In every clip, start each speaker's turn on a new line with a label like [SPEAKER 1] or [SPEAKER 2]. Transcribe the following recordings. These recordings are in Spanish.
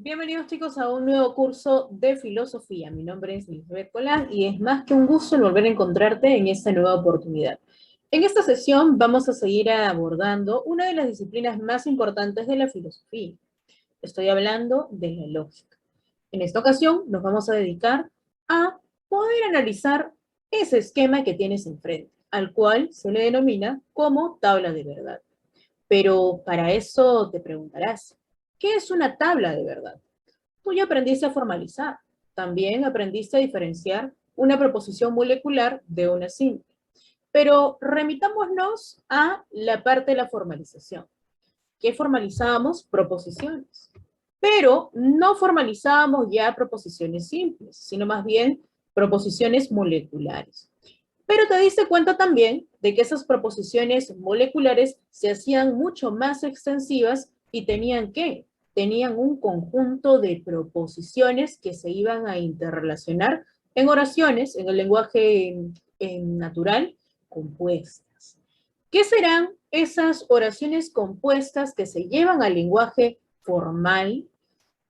[SPEAKER 1] Bienvenidos chicos a un nuevo curso de filosofía. Mi nombre es Lisbeth Colán y es más que un gusto el volver a encontrarte en esta nueva oportunidad. En esta sesión vamos a seguir abordando una de las disciplinas más importantes de la filosofía. Estoy hablando de la lógica. En esta ocasión nos vamos a dedicar a poder analizar ese esquema que tienes enfrente, al cual se le denomina como tabla de verdad. Pero para eso te preguntarás, ¿qué es una tabla de verdad? Tú ya aprendiste a formalizar. También aprendiste a diferenciar una proposición molecular de una simple. Pero remitámonos a la parte de la formalización. ¿Qué formalizábamos? Proposiciones. Pero no formalizábamos ya proposiciones simples, sino más bien proposiciones moleculares. Pero te diste cuenta también de que esas proposiciones moleculares se hacían mucho más extensivas y tenían ¿qué? Tenían un conjunto de proposiciones que se iban a interrelacionar en oraciones, en el lenguaje natural, compuestas. ¿Qué serán esas oraciones compuestas que se llevan al lenguaje formal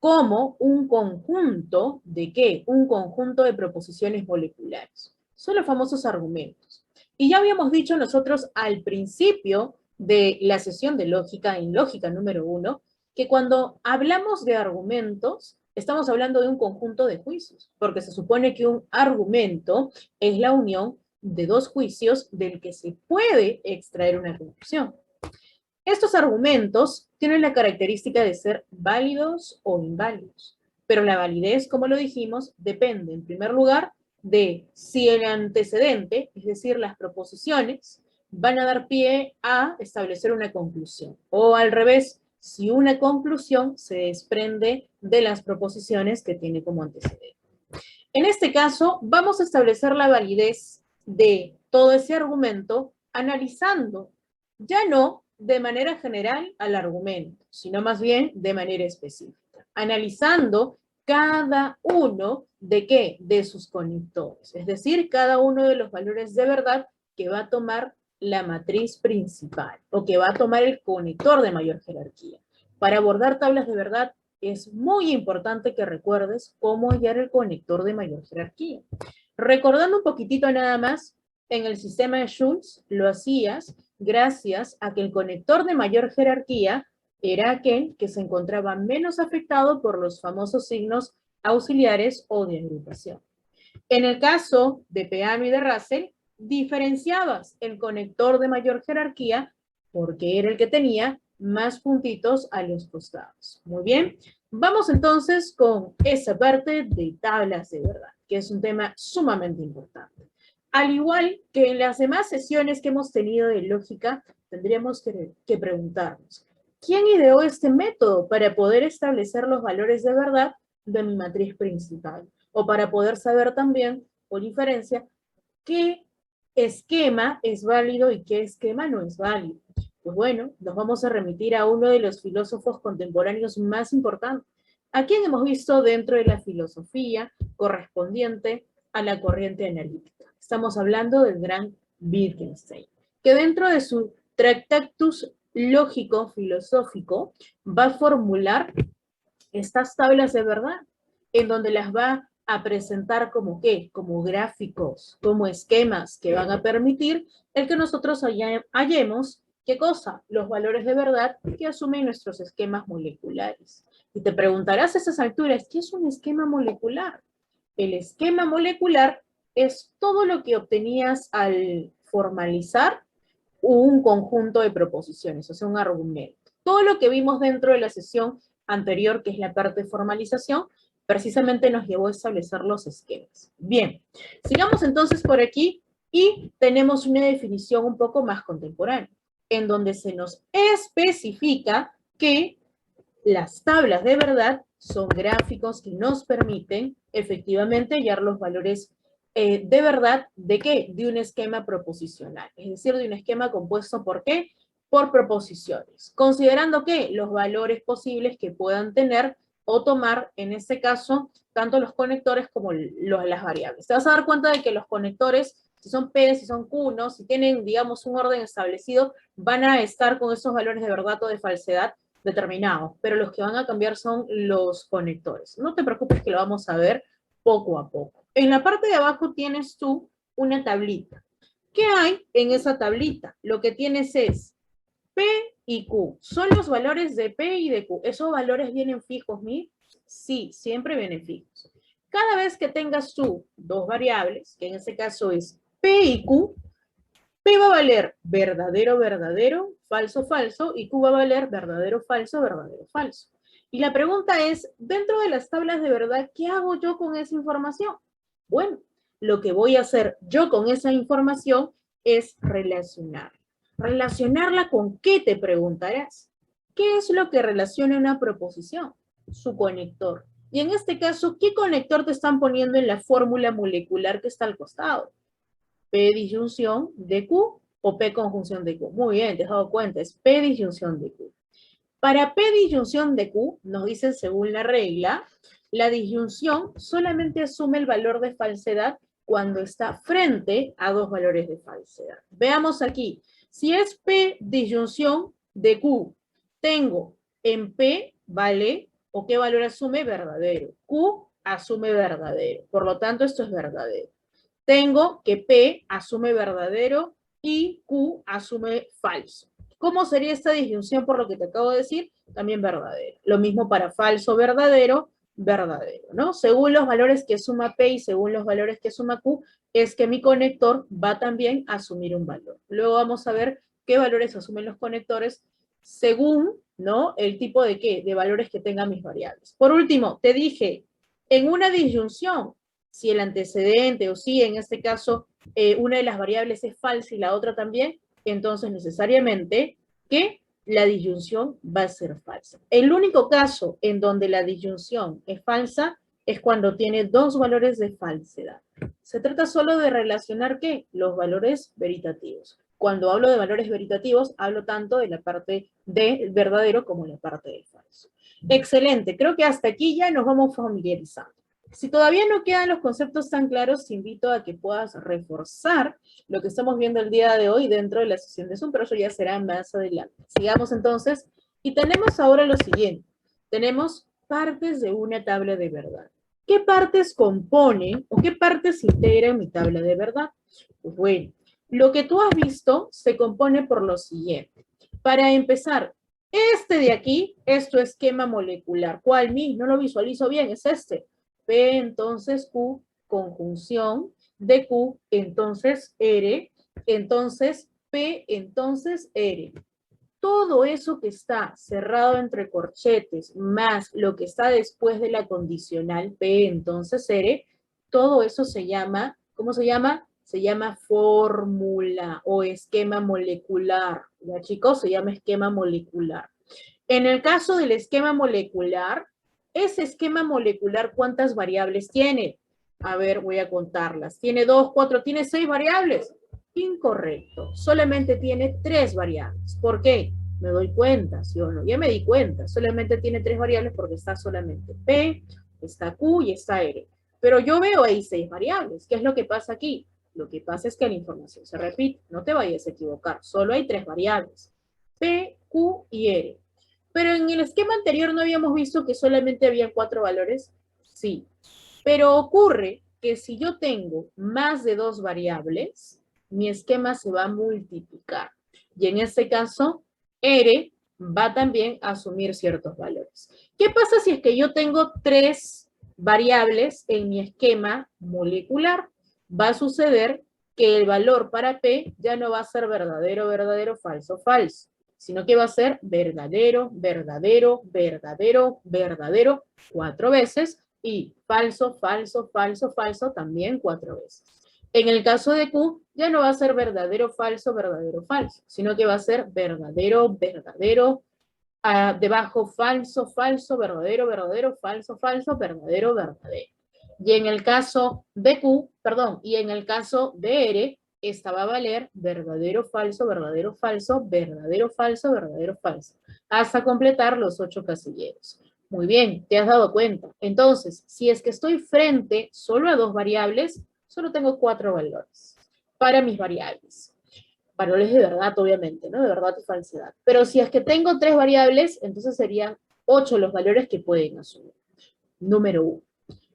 [SPEAKER 1] como un conjunto de qué? Un conjunto de proposiciones moleculares. Son los famosos argumentos. Y ya habíamos dicho nosotros al principio de la sesión de lógica, en lógica número 1, que cuando hablamos de argumentos, estamos hablando de un conjunto de juicios, porque se supone que un argumento es la unión de dos juicios del que se puede extraer una conclusión. Estos argumentos tienen la característica de ser válidos o inválidos, pero la validez, como lo dijimos, depende, en primer lugar, de si el antecedente, es decir, las proposiciones, van a dar pie a establecer una conclusión, o al revés, si una conclusión se desprende de las proposiciones que tiene como antecedente. En este caso, vamos a establecer la validez de todo ese argumento analizando ya no de manera general al argumento, sino más bien de manera específica, analizando cada uno de qué, de sus conectores, es decir, cada uno de los valores de verdad que va a tomar la matriz principal o que va a tomar el conector de mayor jerarquía. Para abordar tablas de verdad es muy importante que recuerdes cómo hallar el conector de mayor jerarquía. Recordando un poquitito nada más, en el sistema de Schultz lo hacías gracias a que el conector de mayor jerarquía era aquel que se encontraba menos afectado por los famosos signos auxiliares o de agrupación. En el caso de Peano y de Russell, diferenciabas el conector de mayor jerarquía porque era el que tenía más puntitos a los costados. Muy bien, vamos entonces con esa parte de tablas de verdad, que es un tema sumamente importante. Al igual que en las demás sesiones que hemos tenido de lógica, tendríamos que preguntarnos, ¿quién ideó este método para poder establecer los valores de verdad de mi matriz principal? O para poder saber también, por inferencia, qué esquema es válido y qué esquema no es válido. Pues bueno, nos vamos a remitir a uno de los filósofos contemporáneos más importantes, a quien hemos visto dentro de la filosofía correspondiente a la corriente analítica. Estamos hablando del gran Wittgenstein, que dentro de su Tractatus lógico-filosófico va a formular estas tablas de verdad, en donde las va a presentar como qué, como gráficos, como esquemas que van a permitir el que nosotros hallemos, ¿qué cosa? Los valores de verdad que asumen nuestros esquemas moleculares. Y te preguntarás a esas alturas, ¿qué es un esquema molecular? El esquema molecular es todo lo que obtenías al formalizar un conjunto de proposiciones, o sea, un argumento. Todo lo que vimos dentro de la sesión anterior, que es la parte de formalización, precisamente nos llevó a establecer los esquemas. Bien, sigamos entonces por aquí y tenemos una definición un poco más contemporánea, en donde se nos especifica que las tablas de verdad son gráficos que nos permiten efectivamente hallar los valores de verdad, ¿de qué? De un esquema proposicional, es decir, de un esquema compuesto por qué? Por proposiciones, considerando que los valores posibles que puedan tener o tomar, en este caso, tanto los conectores como las variables. Te vas a dar cuenta de que los conectores, si son P, si son Q, ¿no? Si tienen, digamos, un orden establecido, van a estar con esos valores de verdad o de falsedad determinados, pero los que van a cambiar son los conectores. No te preocupes que lo vamos a ver poco a poco. En la parte de abajo tienes tú una tablita. ¿Qué hay en esa tablita? Lo que tienes es P y Q. Son los valores de P y de Q. ¿Esos valores vienen fijos, Mi? Sí, siempre vienen fijos. Cada vez que tengas tú dos variables, que en este caso es P y Q, P va a valer verdadero, verdadero, falso, falso, y Q va a valer verdadero, falso, verdadero, falso. Y la pregunta es, dentro de las tablas de verdad, ¿qué hago yo con esa información? Bueno, lo que voy a hacer yo con esa información es relacionar. ¿Relacionarla con qué, te preguntarás? ¿Qué es lo que relaciona una proposición? Su conector. Y en este caso, ¿qué conector te están poniendo en la fórmula molecular que está al costado? P disyunción de Q o P conjunción de Q. Muy bien, te has dado cuenta, es P disyunción de Q. Para P disyunción de Q, nos dicen según la regla, la disyunción solamente asume el valor de falsedad cuando está frente a dos valores de falsedad. Veamos aquí, si es P disyunción de Q, tengo en P, ¿vale? ¿O qué valor asume? Verdadero. Q asume verdadero. Por lo tanto, esto es verdadero. Tengo que P asume verdadero y Q asume falso. ¿Cómo sería esta disyunción por lo que te acabo de decir? También verdadero. Lo mismo para falso, verdadero, verdadero, ¿no? Según los valores que suma P y según los valores que suma Q, es que mi conector va también a asumir un valor. Luego vamos a ver qué valores asumen los conectores según, ¿no? El tipo de qué, de valores que tengan mis variables. Por último, te dije, en una disyunción, si el antecedente o si en este caso una de las variables es falsa y la otra también, entonces necesariamente que la disyunción va a ser falsa. El único caso en donde la disyunción es falsa es cuando tiene dos valores de falsedad. Se trata solo de relacionar ¿qué? Los valores veritativos. Cuando hablo de valores veritativos, hablo tanto de la parte de verdadero como de la parte de falso. Excelente, creo que hasta aquí ya nos vamos familiarizando. Si todavía no quedan los conceptos tan claros, te invito a que puedas reforzar lo que estamos viendo el día de hoy dentro de la sesión de Zoom, pero eso ya será más adelante. Sigamos entonces, y tenemos ahora lo siguiente. Tenemos partes de una tabla de verdad. ¿Qué partes componen o qué partes integran mi tabla de verdad? Pues bueno, lo que tú has visto se compone por lo siguiente. Para empezar, este de aquí es tu esquema molecular. ¿Cuál, Mi? No lo visualizo bien, es este. P, entonces Q, conjunción de Q, entonces R, entonces P, entonces R. Todo eso que está cerrado entre corchetes, más lo que está después de la condicional P, entonces R, todo eso se llama, ¿cómo se llama? Se llama fórmula o esquema molecular. ¿Ya, chicos? Se llama esquema molecular. En el caso del esquema molecular, ese esquema molecular, ¿cuántas variables tiene? A ver, voy a contarlas. Tiene 2, 4, tiene 6 variables. Incorrecto. Solamente tiene 3 variables. ¿Por qué? Me doy cuenta, ¿sí o no? Ya me di cuenta. Solamente tiene 3 variables porque está solamente P, está Q y está R. Pero yo veo ahí 6 variables. ¿Qué es lo que pasa aquí? Lo que pasa es que la información se repite. No te vayas a equivocar. Solo hay 3 variables. P, Q y R. Pero en el esquema anterior no habíamos visto que solamente había 4 valores. Sí. Pero ocurre que si yo tengo más de 2 variables, mi esquema se va a multiplicar. Y en este caso, R va también a asumir ciertos valores. ¿Qué pasa si es que yo tengo 3 variables en mi esquema molecular? Va a suceder que el valor para P ya no va a ser verdadero, verdadero, falso, falso, sino que va a ser verdadero, verdadero, verdadero, verdadero 4 veces y falso, falso, falso, falso también 4 veces. En el caso de Q, ya no va a ser verdadero, falso, verdadero, falso, sino que va a ser verdadero, verdadero, debajo falso, falso, verdadero, verdadero, falso, falso, verdadero, verdadero. Y en el caso de Q, perdón, y en el caso de R, esta va a valer verdadero, falso, verdadero, falso, verdadero, falso, verdadero, falso, hasta completar los 8 casilleros. Muy bien, te has dado cuenta. Entonces, si es que estoy frente solo a 2 variables, solo tengo 4 valores para mis variables. valores de verdad, obviamente, ¿no? De verdad y falsedad. Pero si es que tengo 3 variables, entonces serían 8 los valores que pueden asumir. Número 1.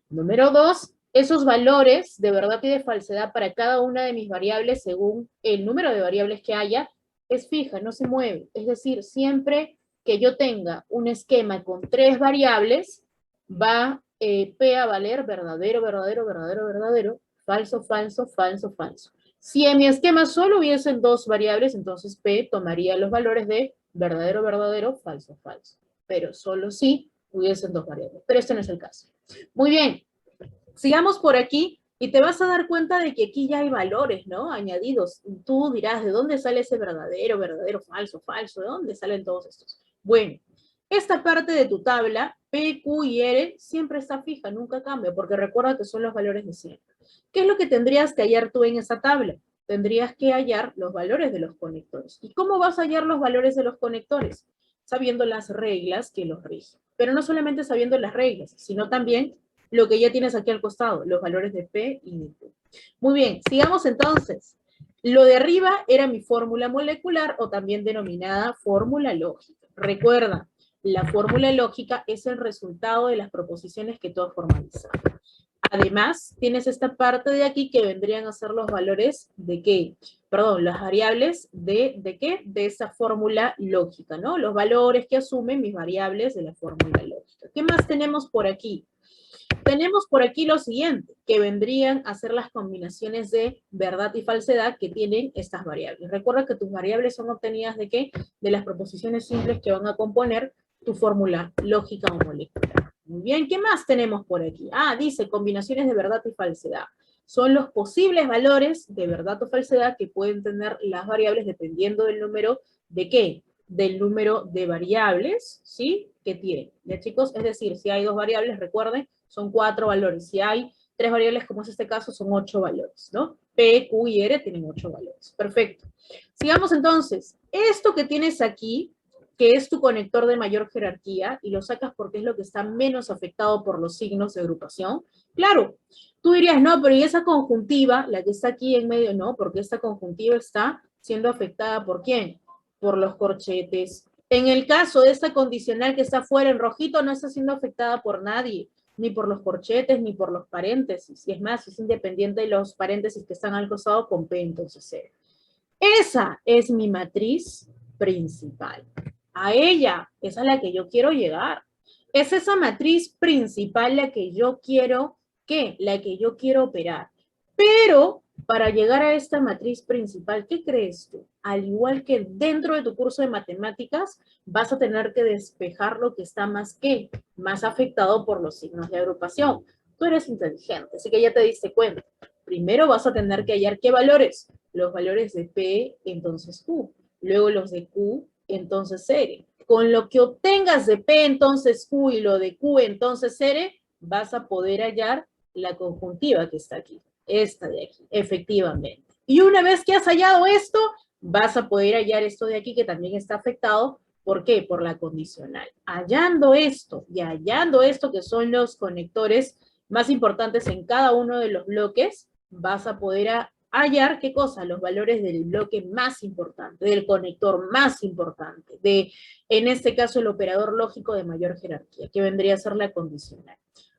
[SPEAKER 1] Número 2, esos valores de verdad y de falsedad para cada una de mis variables, según el número de variables que haya, es fija, no se mueve. Es decir, siempre que yo tenga un esquema con 3 variables, va P a valer verdadero, verdadero, verdadero, verdadero, falso, falso, falso, falso. Si en mi esquema solo hubiesen 2 variables, entonces P tomaría los valores de verdadero, verdadero, falso, falso. Pero solo si hubiesen 2 variables. Pero este no es el caso. Muy bien, sigamos por aquí y te vas a dar cuenta de que aquí ya hay valores, ¿no? Añadidos. Tú dirás, ¿de dónde sale ese verdadero, verdadero, falso, falso? ¿De dónde salen todos estos? Bueno, esta parte de tu tabla, P, Q y R, siempre está fija, nunca cambia, porque recuerda que son los valores de siempre. ¿Qué es lo que tendrías que hallar tú en esa tabla? Tendrías que hallar los valores de los conectores. ¿Y cómo vas a hallar los valores de los conectores? Sabiendo las reglas que los rigen. Pero no solamente sabiendo las reglas, sino también lo que ya tienes aquí al costado, los valores de P y de Q. Muy bien, sigamos entonces. Lo de arriba era mi fórmula molecular o también denominada fórmula lógica. Recuerda, la fórmula lógica es el resultado de las proposiciones que tú has formalizado. Además, tienes esta parte de aquí que vendrían a ser los valores de qué, perdón, las variables de qué, de esa fórmula lógica, ¿no? Los valores que asumen mis variables de la fórmula lógica. ¿Qué más tenemos por aquí? Tenemos por aquí lo siguiente, que vendrían a ser las combinaciones de verdad y falsedad que tienen estas variables. Recuerda que tus variables son obtenidas de qué? De las proposiciones simples que van a componer tu fórmula lógica o molecular. Muy bien, ¿qué más tenemos por aquí? Ah, dice combinaciones de verdad y falsedad. Son los posibles valores de verdad o falsedad que pueden tener las variables dependiendo del número de qué? Del número de variables, ¿sí? Que tienen. ¿Ya, chicos? Es decir, si hay 2 variables, recuerden, son 4 valores. Si hay 3 variables, como es este caso, son 8 valores, ¿no? P, Q y R tienen 8 valores. Perfecto. Sigamos entonces. Esto que tienes aquí, que es tu conector de mayor jerarquía, y lo sacas porque es lo que está menos afectado por los signos de agrupación. Claro, tú dirías, no, pero ¿y esa conjuntiva, la que está aquí en medio? No, porque esta conjuntiva está siendo afectada ¿por quién? Por los corchetes. En el caso de esta condicional que está afuera en rojito, no está siendo afectada por nadie, ni por los corchetes, ni por los paréntesis. Y es más, es independiente de los paréntesis que están al costado con P, entonces C. Esa es mi matriz principal. A ella, esa es la que yo quiero llegar. Es esa matriz principal la que yo quiero, ¿qué? La que yo quiero operar. Pero para llegar a esta matriz principal, ¿qué crees tú? Al igual que dentro de tu curso de matemáticas, vas a tener que despejar lo que está más ¿qué? Más afectado por los signos de agrupación. Tú eres inteligente, así que ya te diste cuenta. Primero vas a tener que hallar ¿qué valores? Los valores de P, entonces Q. Luego los de Q, entonces R. Con lo que obtengas de P, entonces Q, y lo de Q, entonces R, vas a poder hallar la conjuntiva que está aquí. Esta de aquí, efectivamente. Y una vez que has hallado esto, vas a poder hallar esto de aquí que también está afectado. ¿Por qué? Por la condicional. Hallando esto y hallando esto que son los conectores más importantes en cada uno de los bloques, vas a poder hallar, ¿qué cosa? Los valores del bloque más importante, del conector más importante, en este caso, el operador lógico de mayor jerarquía, que vendría a ser la condicional.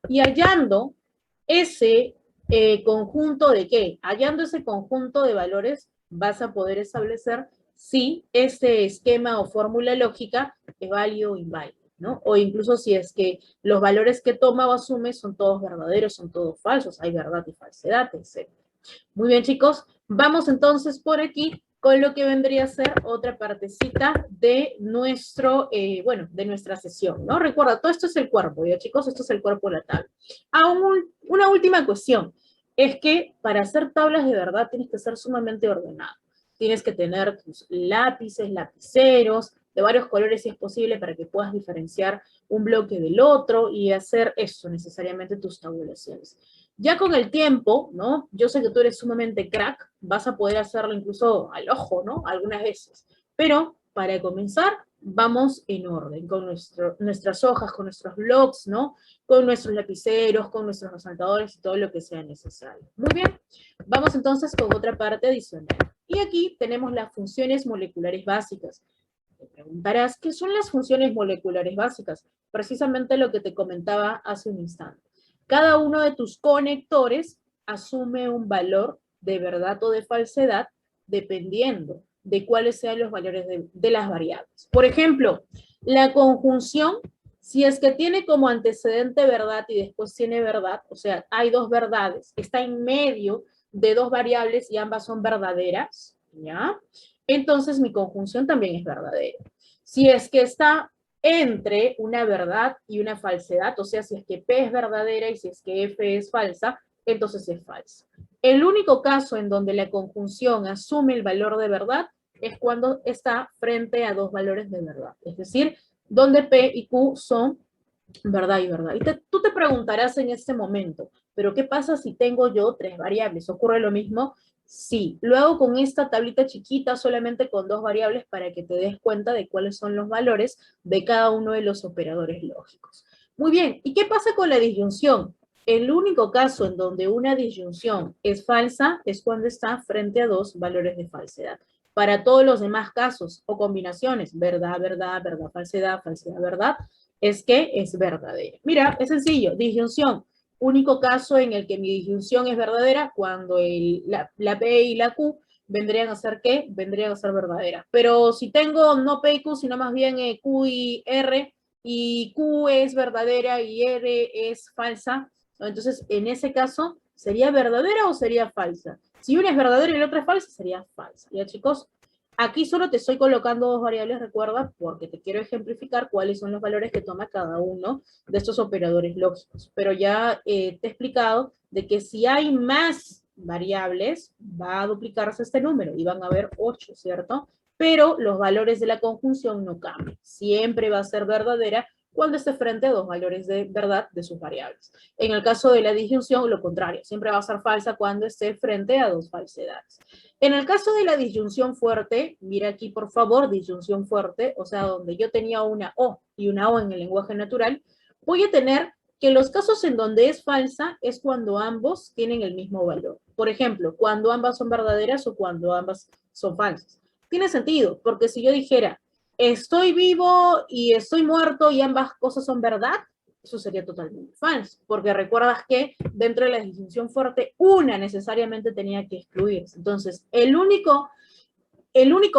[SPEAKER 1] Y hallando ese conjunto de ¿qué? Hallando ese conjunto de valores, vas a poder establecer si este esquema o fórmula lógica es válido o inválido, ¿no? O incluso si es que los valores que toma o asume son todos verdaderos, son todos falsos, hay verdad y falsedad, etc. Muy bien, chicos, vamos entonces por aquí con lo que vendría a ser otra partecita de nuestro, bueno, de nuestra sesión, ¿no? Recuerda, todo esto es el cuerpo, ¿ya, chicos? Esto es el cuerpo de la tabla. Una última cuestión, es que para hacer tablas de verdad tienes que ser sumamente ordenado. Tienes que tener tus lápices, lapiceros, de varios colores si es posible, para que puedas diferenciar un bloque del otro y hacer eso, necesariamente tus tabulaciones. Ya con el tiempo, ¿no? Yo sé que tú eres sumamente crack, vas a poder hacerlo incluso al ojo, ¿no? Algunas veces. Pero para comenzar, vamos en orden, con nuestras hojas, con nuestros blogs, ¿no? Con nuestros lapiceros, con nuestros resaltadores y todo lo que sea necesario. Muy bien, vamos entonces con otra parte adicional. Y aquí tenemos las funciones moleculares básicas. Te preguntarás, ¿qué son las funciones moleculares básicas? Precisamente lo que te comentaba hace un instante. Cada uno de tus conectores asume un valor de verdad o de falsedad dependiendo de cuáles sean los valores de las variables. Por ejemplo, la conjunción, si es que tiene como antecedente verdad y después tiene verdad, o sea, hay dos verdades, está en medio de dos variables y ambas son verdaderas, ¿ya? Entonces mi conjunción también es verdadera. Si es que está entre una verdad y una falsedad, o sea, si es que P es verdadera y si es que F es falsa, entonces es falsa. El único caso en donde la conjunción asume el valor de verdad es cuando está frente a dos valores de verdad, es decir, donde P y Q son verdad y verdad. Y tú te preguntarás en este momento, ¿pero qué pasa si tengo yo tres variables? ¿Ocurre lo mismo? Sí. Lo hago con esta tablita chiquita, solamente con dos variables para que te des cuenta de cuáles son los valores de cada uno de los operadores lógicos. Muy bien, ¿y qué pasa con la disyunción? El único caso en donde una disyunción es falsa es cuando está frente a dos valores de falsedad. Para todos los demás casos o combinaciones, verdad, verdad, verdad, falsedad, falsedad, verdad, es que es verdadera. Mira, es sencillo, disyunción. Único caso en el que mi disyunción es verdadera cuando la P y la Q vendrían a ser ¿qué? Vendrían a ser verdaderas. Pero si tengo no P y Q, sino más bien Q y R, y Q es verdadera y R es falsa, entonces en ese caso, ¿sería verdadera o sería falsa? Si una es verdadera y la otra es falsa, sería falsa. ¿Ya, chicos? Aquí solo te estoy colocando dos variables, recuerda, porque te quiero ejemplificar cuáles son los valores que toma cada uno de estos operadores lógicos. Pero ya te he explicado de que si hay más variables, va a duplicarse este número y van a haber 8, ¿cierto? Pero los valores de la conjunción no cambian. Siempre va a ser verdadera cuando esté frente a dos valores de verdad de sus variables. En el caso de la disyunción, lo contrario, siempre va a ser falsa cuando esté frente a dos falsedades. En el caso de la disyunción fuerte, mira aquí por favor, disyunción fuerte, o sea, donde yo tenía una O y una O en el lenguaje natural, voy a tener que los casos en donde es falsa es cuando ambos tienen el mismo valor. Por ejemplo, cuando ambas son verdaderas o cuando ambas son falsas. Tiene sentido, porque si yo dijera, estoy vivo y estoy muerto y ambas cosas son verdad, eso sería totalmente falso, porque recuerdas que dentro de la disyunción fuerte, una necesariamente tenía que excluirse. Entonces, el único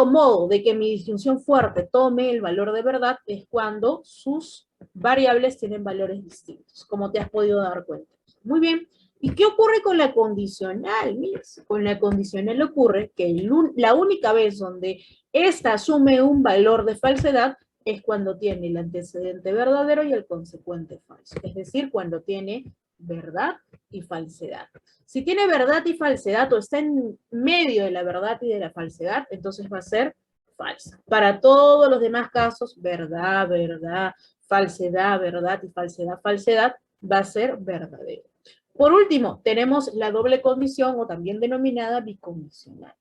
[SPEAKER 1] modo de que mi disyunción fuerte tome el valor de verdad es cuando sus variables tienen valores distintos, como te has podido dar cuenta. Muy bien. ¿Y qué ocurre con la condicional? Mira, con la condicional ocurre que la única vez donde esta asume un valor de falsedad es cuando tiene el antecedente verdadero y el consecuente falso. Es decir, cuando tiene verdad y falsedad. Si tiene verdad y falsedad o está en medio de la verdad y de la falsedad, entonces va a ser falsa. Para todos los demás casos, verdad, verdad, falsedad, verdad y falsedad, falsedad, va a ser verdadero. Por último, tenemos la doble condición o también denominada bicondicional.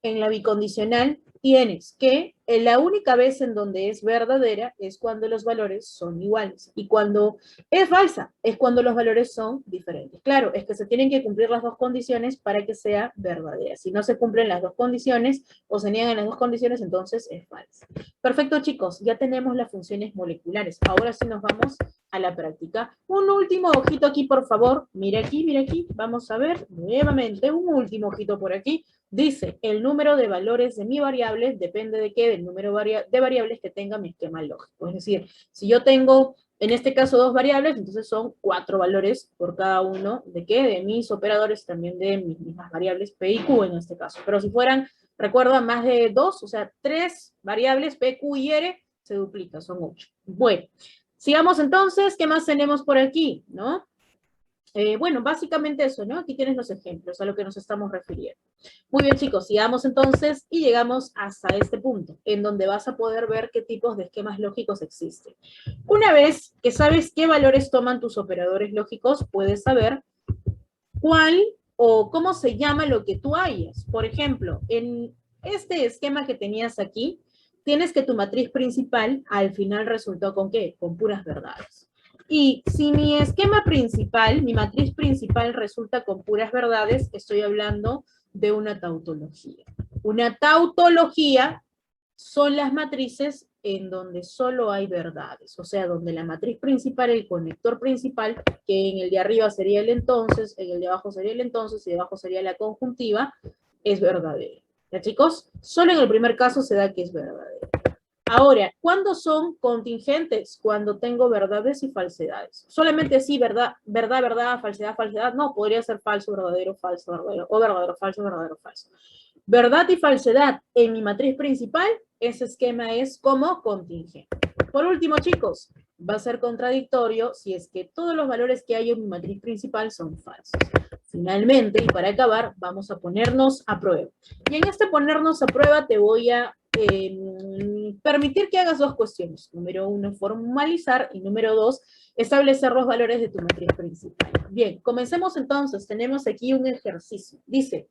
[SPEAKER 1] En la bicondicional tienes que la única vez en donde es verdadera es cuando los valores son iguales y cuando es falsa es cuando los valores son diferentes. Claro, es que se tienen que cumplir las dos condiciones para que sea verdadera. Si no se cumplen las dos condiciones o se niegan las dos condiciones, entonces es falsa. Perfecto, chicos, ya tenemos las funciones moleculares. Ahora sí nos vamos a la práctica. Un último ojito aquí, por favor. Mira aquí. Vamos a ver nuevamente un último ojito por aquí. Dice, el número de valores de mi variable depende de qué, del número de variables que tenga mi esquema lógico. Es decir, si yo tengo, en este caso, dos variables, entonces son 4 valores por cada uno de qué, de mis operadores, también de mis mismas variables P y Q en este caso. Pero si fueran, recuerda, más de 2, o sea, 3 variables P, Q y R, se duplica, son 8. Bueno, sigamos entonces, ¿qué más tenemos por aquí? ¿No? Bueno, básicamente eso, ¿no? Aquí tienes los ejemplos a lo que nos estamos refiriendo. Muy bien, chicos, sigamos entonces y llegamos hasta este punto, en donde vas a poder ver qué tipos de esquemas lógicos existen. Una vez que sabes qué valores toman tus operadores lógicos, puedes saber cuál o cómo se llama lo que tú hayas. Por ejemplo, en este esquema que tenías aquí, tienes que tu matriz principal al final resultó ¿con qué? Con puras verdades. Y si mi esquema principal, mi matriz principal resulta con puras verdades, estoy hablando de una tautología. Una tautología son las matrices en donde solo hay verdades, o sea, donde la matriz principal, el conector principal, que en el de arriba sería el entonces, en el de abajo sería el entonces, y de abajo sería la conjuntiva, es verdadero. ¿Ya, chicos? Solo en el primer caso se da que es verdadero. Ahora, ¿cuándo son contingentes? Cuando tengo verdades y falsedades. Solamente así, verdad, verdad, verdad, falsedad, falsedad. No, podría ser falso, verdadero, falso, verdadero, o verdadero, falso. Verdad y falsedad en mi matriz principal, ese esquema es como contingente. Por último, chicos, va a ser contradictorio si es que todos los valores que hay en mi matriz principal son falsos. Finalmente, y para acabar, vamos a ponernos a prueba. Y en este ponernos a prueba te voy a permitir que hagas dos cuestiones. Número 1, formalizar, y número 2, establecer los valores de tu matriz principal. Bien, comencemos entonces. Tenemos aquí un ejercicio. Dice,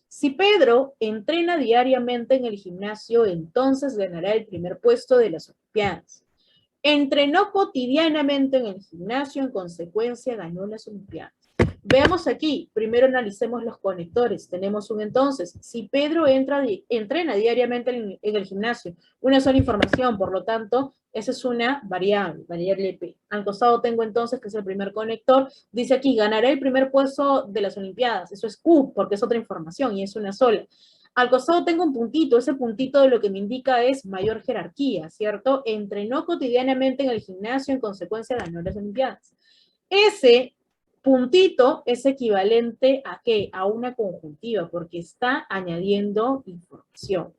[SPEAKER 1] si Pedro entrena diariamente en el gimnasio, entonces ganará el primer puesto de las Olimpiadas. Entrenó cotidianamente en el gimnasio, en consecuencia ganó las Olimpiadas. Veamos aquí, primero analicemos los conectores. Tenemos un entonces. Si Pedro entrena diariamente en el gimnasio, una sola información, por lo tanto, esa es una variable P. Al costado tengo entonces, que es el primer conector. Dice aquí, ganaré el primer puesto de las Olimpiadas. Eso es Q, porque es otra información y es una sola. Al costado tengo un puntito, ese puntito de lo que me indica es mayor jerarquía, ¿cierto? Entrenó cotidianamente en el gimnasio, en consecuencia ganó las Olimpiadas. Ese puntito es equivalente a ¿qué? A una conjuntiva, porque está añadiendo información.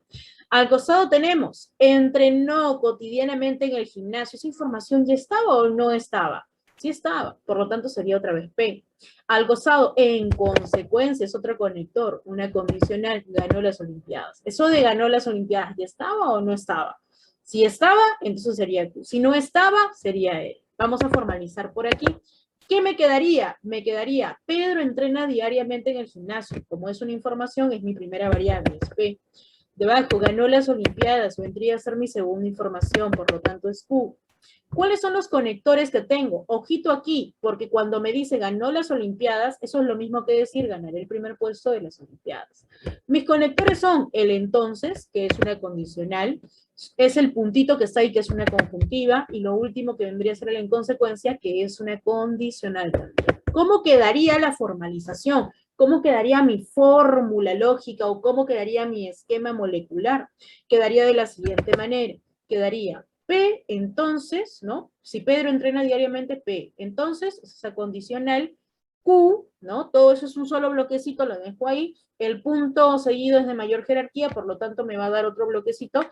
[SPEAKER 1] Al costado tenemos, entrenó cotidianamente en el gimnasio. ¿Esa información ya estaba o no estaba? Sí estaba, por lo tanto sería otra vez P. Al costado, en consecuencia, es otro conector, una condicional, ganó las Olimpiadas. ¿Eso de ganó las Olimpiadas ya estaba o no estaba? Si estaba, entonces sería Q. Si no estaba, sería E. Vamos a formalizar por aquí. ¿Qué me quedaría? Me quedaría, Pedro entrena diariamente en el gimnasio. Como es una información, es mi primera variable, es P. Debajo, ganó las Olimpiadas, vendría a ser mi segunda información, por lo tanto es Q. ¿Cuáles son los conectores que tengo? Ojito aquí, porque cuando me dice ganó las Olimpiadas, eso es lo mismo que decir ganaré el primer puesto de las Olimpiadas. Mis conectores son el entonces, que es una condicional, es el puntito que está ahí, que es una conjuntiva, y lo último que vendría a ser el en consecuencia, que es una condicional también. ¿Cómo quedaría la formalización? ¿Cómo quedaría mi fórmula lógica o cómo quedaría mi esquema molecular? Quedaría de la siguiente manera. Quedaría P, entonces, ¿no? Si Pedro entrena diariamente, P, entonces, es esa condicional, Q, ¿no? Todo eso es un solo bloquecito, lo dejo ahí. El punto seguido es de mayor jerarquía, por lo tanto me va a dar otro bloquecito.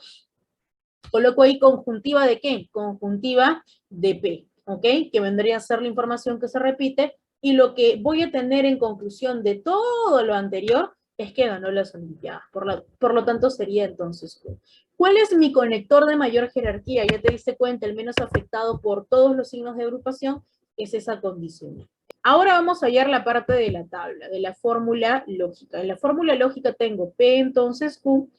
[SPEAKER 1] Coloco ahí conjuntiva de ¿qué? Conjuntiva de P, ¿ok? Que vendría a ser la información que se repite, y lo que voy a tener en conclusión de todo lo anterior es que ganó las Olimpiadas. Por lo tanto, sería entonces Q. ¿Cuál es mi conector de mayor jerarquía? Ya te diste cuenta, el menos afectado por todos los signos de agrupación es esa condición. Ahora vamos a hallar la parte de la tabla, de la fórmula lógica. En la fórmula lógica tengo P entonces Q,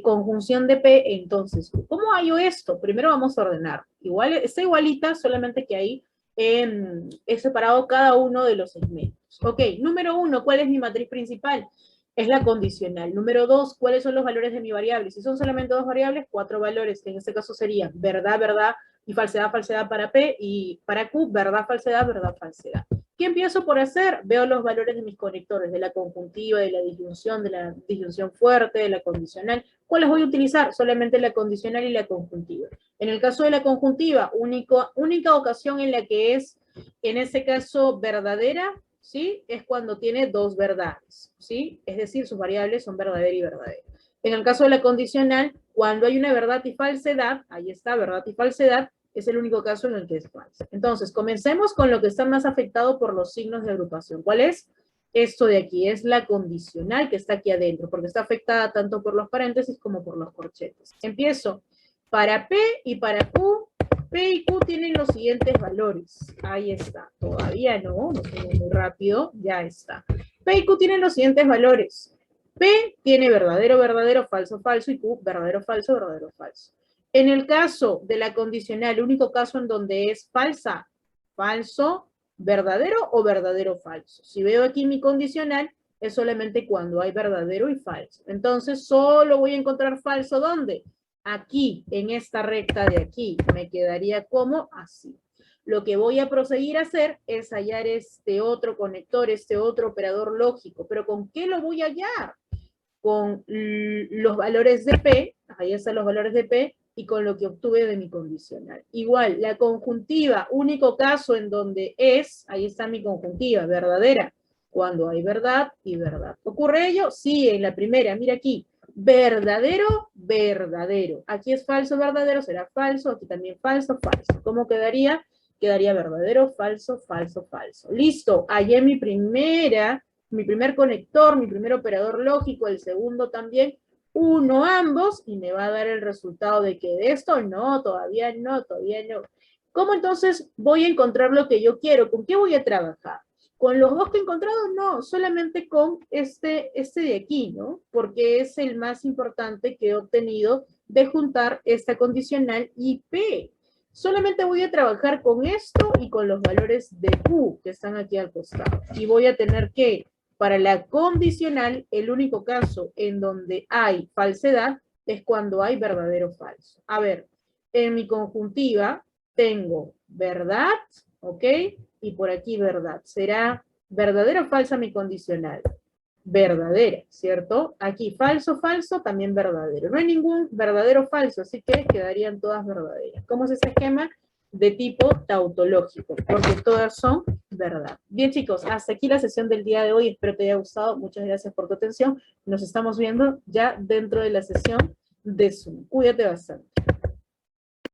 [SPEAKER 1] conjunción de P entonces Q. ¿Cómo hallo esto? Primero vamos a ordenar. Igual, está igualita, solamente que ahí he separado cada uno de los segmentos. Ok, número 1, ¿cuál es mi matriz principal? Es la condicional. Número 2, ¿cuáles son los valores de mi variable? Si son solamente dos variables, 4 valores, que en este caso serían verdad, verdad, y falsedad, falsedad para P, y para Q, verdad, falsedad, verdad, falsedad. ¿Qué empiezo por hacer? Veo los valores de mis conectores, de la conjuntiva, de la disyunción fuerte, de la condicional. ¿Cuáles voy a utilizar? Solamente la condicional y la conjuntiva. En el caso de la conjuntiva, única ocasión en la que es, en este caso, verdadera, ¿sí? Es cuando tiene dos verdades, ¿sí? Es decir, sus variables son verdadera y verdadera. En el caso de la condicional, cuando hay una verdad y falsedad, ahí está, verdad y falsedad, es el único caso en el que es falso. Entonces, comencemos con lo que está más afectado por los signos de agrupación. ¿Cuál es? Esto de aquí es la condicional que está aquí adentro, porque está afectada tanto por los paréntesis como por los corchetes. Empiezo. Para P y para Q, P y Q tienen los siguientes valores. Ahí está. Todavía no tengo muy rápido. Ya está. P y Q tienen los siguientes valores. P tiene verdadero, verdadero, falso, falso, y Q, verdadero, falso, verdadero, falso. En el caso de la condicional, el único caso en donde es falsa, falso, verdadero o verdadero, falso. Si veo aquí mi condicional, es solamente cuando hay verdadero y falso. Entonces, solo voy a encontrar falso, ¿dónde? Aquí, en esta recta de aquí. Me quedaría como así. Lo que voy a proseguir a hacer es hallar este otro conector, este otro operador lógico. ¿Pero con qué lo voy a hallar? Con los valores de P, ahí están los valores de P, y con lo que obtuve de mi condicional. Igual, la conjuntiva, único caso en donde es, ahí está mi conjuntiva, verdadera, cuando hay verdad y verdad. ¿Ocurre ello? Sí, en la primera, mira aquí, verdadero, verdadero. Aquí es falso, verdadero, será falso, aquí también falso, falso. ¿Cómo quedaría? Quedaría verdadero, falso, falso, falso. Listo, hallé mi primer conector, mi primer operador lógico, el segundo también, uno ambos, y me va a dar el resultado de que de esto no, todavía no, todavía no. ¿Cómo entonces voy a encontrar lo que yo quiero? ¿Con qué voy a trabajar? ¿Con los dos que he encontrado? No, solamente con este de aquí, ¿no? Porque es el más importante que he obtenido de juntar esta condicional y P. Solamente voy a trabajar con esto y con los valores de Q que están aquí al costado. Y voy a tener que, para la condicional, el único caso en donde hay falsedad es cuando hay verdadero o falso. A ver, en mi conjuntiva tengo verdad, ¿ok? Y por aquí verdad. Será verdadero o falsa mi condicional. Verdadera, ¿cierto? Aquí falso, falso, también verdadero. No hay ningún verdadero o falso, así que quedarían todas verdaderas. ¿Cómo es ese esquema? De tipo tautológico, porque todas son verdad. Bien, chicos, hasta aquí la sesión del día de hoy. Espero te haya gustado. Muchas gracias por tu atención. Nos estamos viendo ya dentro de la sesión de Zoom. Cuídate bastante.